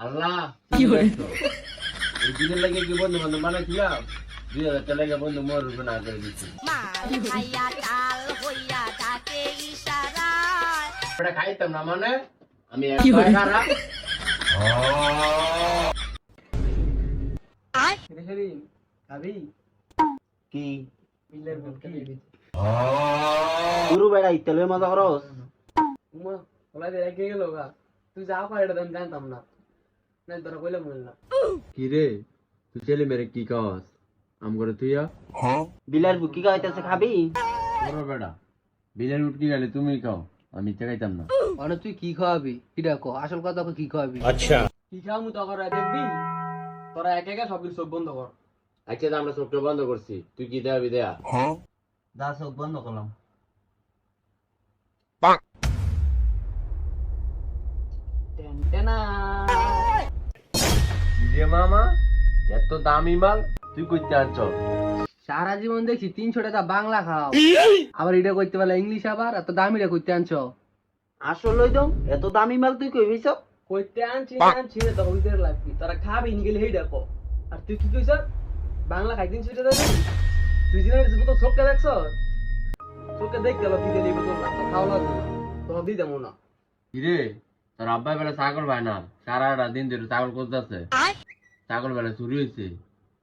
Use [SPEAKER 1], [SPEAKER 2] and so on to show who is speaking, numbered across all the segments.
[SPEAKER 1] আল্লাহ কি হয়েছে? এই দিনের লাগে কি বন্ধু বান্ধব বানাইছিলাম, 2000 টাকা লাগে বন্ধু মোর উপর না করে দিচ্ছি। ওটা খাইতাম না মানে আমি খারাপ।
[SPEAKER 2] কি গুরু বেড়া ইতালে মজা করস?
[SPEAKER 3] তুই যা পারে এটা আমি জানতাম না, নাই তোরা কইলে মনে না।
[SPEAKER 1] কি রে তুই ছেলে মেরে কি কাজ আম করে তুই
[SPEAKER 2] বিলার বুকি খাইতেছে, খাবি?
[SPEAKER 1] বড় বেটা বিলের উটকি গেলে তুমি খাও, আমি ইচ্ছা খাইতাম না।
[SPEAKER 3] মানে তুই কি খাওয়াবি এটা কো, আসল কথা কো, কি খাওয়াবি? কি খাওয়ামু তো করে দেখবি, তোরা এক একা সব কিছু চোখ বন্ধ কর।
[SPEAKER 1] আচ্ছা তো আমরা চোখটা বন্ধ করছি, তুই কি দেওয়াবি দেয়া?
[SPEAKER 2] যা চোখ বন্ধ করলাম।
[SPEAKER 3] টেনটেনা
[SPEAKER 1] যে মামা এত দামি মাল তুই কইতে আনছ?
[SPEAKER 3] সারা জীবন দেখছি 300 টাকা বাংলা খাও, আবার এটা কইতে পারলে ইংলিশ, আবার এত দামিটা কইতে আনছো?
[SPEAKER 2] আসলেই তো এত দামি মাল তুই কই বিছ?
[SPEAKER 3] কইতে আনছি আনছি তো হইতে লাগবি, তোরা খাবি নি গেলে হেইডা কো। আর তুই কি কইছ বাংলা খাইতেন সেটা দেবি? তুই জিনিস তো চোখটা দেখছ, চোখে দেখ গেল কি দিলি তো খাওয়া লাগবে তো দি দেবো না।
[SPEAKER 1] কি রে তোর আব্বাই বেলা ছাগল ভাই না, সারাটা দিন ধরে ছাগল করতেছে, ছাগল বেলা চুরি হয়েছে,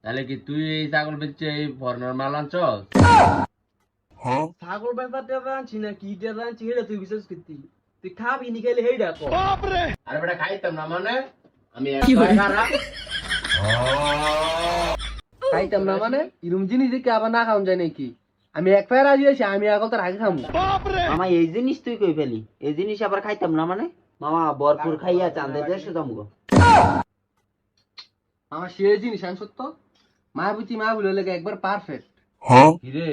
[SPEAKER 1] তাহলে কি তুই এই ছাগল বেচে এই ফরেনার মাল আনছ?
[SPEAKER 3] ছাগল ব্যাপারটা আনছি না কি টা আনছি হেটা তুই বিশ্বাস করতি? তুই খাবি নি গেলে হেইডা কো।
[SPEAKER 1] আরে বেটা খাইতাম না মানে আমি খারাপ।
[SPEAKER 3] খাইতাম না মানে এরম জিনিস দেখে আবার না খাওয়া যায় নাকি? আমি এক ফায়ার রাজি আছি, আমি এখন তোর আগে খামু।
[SPEAKER 2] মামা এই জিনিস তুই কই ফেলি? এই জিনিস আবার খাইতাম না মানে? মামা ভরপুর খাইয়া চাঁদের দেশে যামগো।
[SPEAKER 3] আমার সে জিনিস আমি সত্য মা বুঝি মা বলে লেগে একবার পারফেক্ট।
[SPEAKER 1] কি রে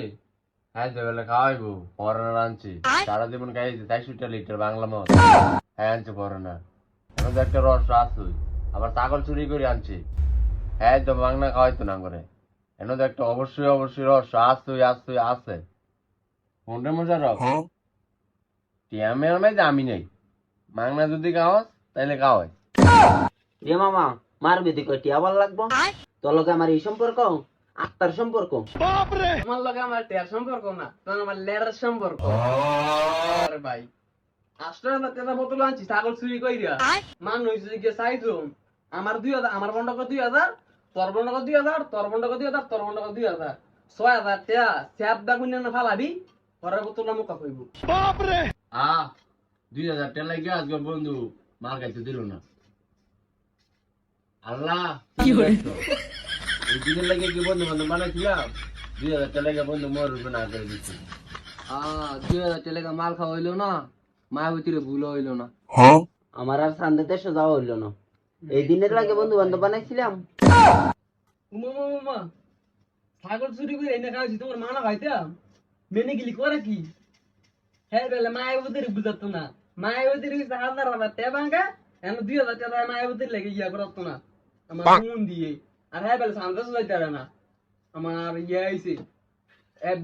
[SPEAKER 1] খাইতে বেলা খাওয়াইবো, ফরেনার আনছি, সারা জীবন খাইছে 400 লিটার বাংলা মদ, হ্যাঁ আনছে ফরেনার। এখন তো একটা রস আছে, আবার ছাগল চুরি করে আনছি, হ্যাঁ তো বাংলা খাওয়াইতো না করে। এখন তো একটা অবশ্যই অবশ্যই রস আছে কোনটা মজা রস টিয়ামে আমার দামি নেই, মাংনা যদি খাওয়াস তাহলে খাওয়াই।
[SPEAKER 2] রে মামা মারবি তুই কয়টি আবার লাগবো? তোর লগে আমার এই সম্পর্ক আত্মার সম্পর্ক।
[SPEAKER 3] আমার লগে আমার টের সম্পর্ক না, তখন আমার লেরার সম্পর্ক। আরে ভাই 8,000 টাকা বোতল আনছি ছাগল চুরি কইরা, মান হইছে যে চাইছুম আমার 2000, আমার বন্ডক 2000, তোর বন্ডক 2000, তোর বন্ডক 2000, তোর বন্ডক 2000, 6000 টাকা স্যাপ দা কইনা না ফালাবি, পরের বোতল না মুকা কইব।
[SPEAKER 1] 2000 টাকা লাগে আজকে বন্ধু মার খাইতে দিল না। আল্লাহ কি হয়েছে? এই দিনের লাগে কি বন্ধু বান্ধব বানাইছিলাম, 2000 টাকা লাগে বন্ধু মোর উপর না করে দিচ্ছি।
[SPEAKER 3] 2000 টাকা মাল খাওয়া হইলো না, মায়ের ভিতরে ভুল হইলো না।
[SPEAKER 2] আমার আর চাঁদের দেশে যাওয়া হইলো না। এই দিনের লাগে বন্ধু বান্ধব বানাইছিলাম।
[SPEAKER 3] উমা উমা ছাগল চুরি করে এনে খাওয়াছি, তোমার মানা খাইতাম মেনে গেলি করে কি? হ্যাঁ বেলে মায়াবতীর বুঝাতো না, মায়াবতীর হাজার হাজার টাকা ভাঙা এখন 2000 টাকা মায়াবতীর লেগে ইয়া করতো না আমার মন দিয়ে। আর হ্যাঁ বেলে সন্দেশ যাইতে পারে না আমার ইয়ে আইছে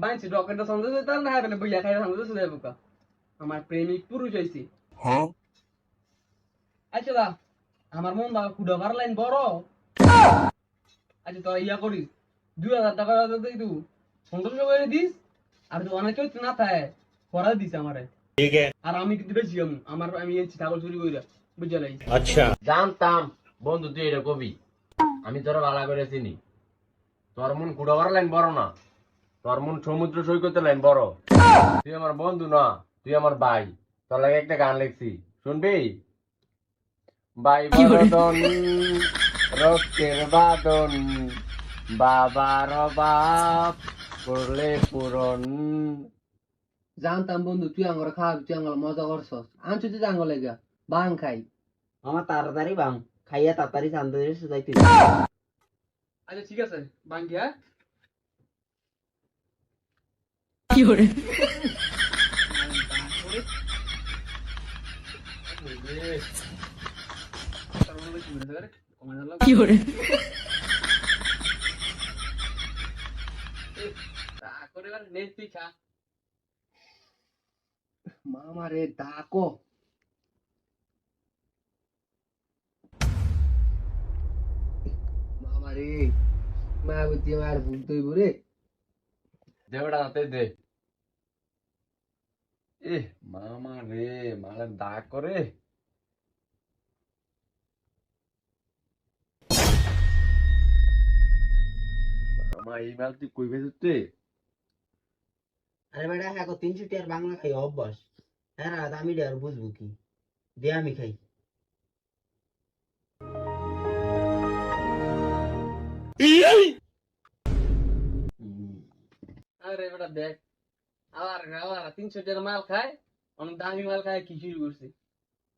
[SPEAKER 3] বাঁচছি ডকেটটা সন্দেশ যাইতে পারে না, হ্যাঁ বেলে বইয়া খাই সন্দেশ যাইব কা আমার প্রেমিক পুরুষ আইছে। আচ্ছা দা আমার মন দা কুড়া ভার লাইন বড়। আচ্ছা তো ইয়া করিস 2000 টাকা দিই তুই 1500 করে দিস, আর তুই অনেক কেউ না থাকে করা দিস আমারে। আর আমি কিন্তু বেশি আমার আমি এই ছাগল চুরি কইরা বুঝলাই।
[SPEAKER 1] আচ্ছা জানতাম বন্ধু তুই এটা কবি, আমি তোরা ভালো করে চিনি। তোর মন কুড়াবার লাইন বড় না, তোর মন সমুদ্র সৈকতের লাইন বড়। তুই আমার বন্ধু না, তুই আমার ভাই। তোর লাগে একটা গান লিখছি, শুনবি? ভাই বরদন রক্তের বাদন, বাবার বাপ করলে পূরণ।
[SPEAKER 3] জানতাম বন্ধু তুই আমার খাওয়াবি, তুই আমার মজা করছস, আনছি তুই আঙ্গল লেগা বাং খাই।
[SPEAKER 2] আমার তাড়াতাড়ি বাম খাইয়া তাড়াতাড়ি চাঁদের দেশে যাইতে।
[SPEAKER 3] আচ্ছা ঠিক আছে বাঙ্গি। হ্যাঁ
[SPEAKER 4] কি hore কি hore
[SPEAKER 3] মামারে ডাকো। আরে মায়াবতী আমার ভুল তৈব রে।
[SPEAKER 1] দে বেটা হাতে দে। এ মামা রে, মালের দাগ করে। মামা এই মাল তুই কই ভেজতে?
[SPEAKER 2] আরে বেটা হ্যাঁ 300 টিয়ার বাংলা খাই অভ্যাস। হ্যাঁ না আমি আর বুঝবো কি, দে আমি খাই।
[SPEAKER 3] আরে বেটা দেখ, আবার আবার 300 টাকার মাল খায়, অনেক দামি মাল খায় কি শুরু করছে।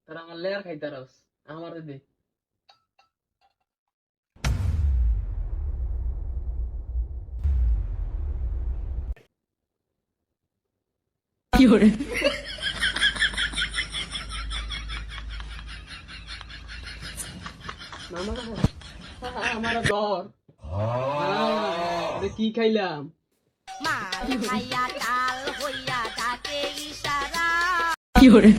[SPEAKER 3] তারা আমার লেয়ার খাই তারাস আমার দে।
[SPEAKER 4] Fiore,
[SPEAKER 3] মামা আমার ধর। কি খাইলাম?
[SPEAKER 5] মাল খাইয়া কাল হইয়া ডাকে ইশারা
[SPEAKER 4] Fiore,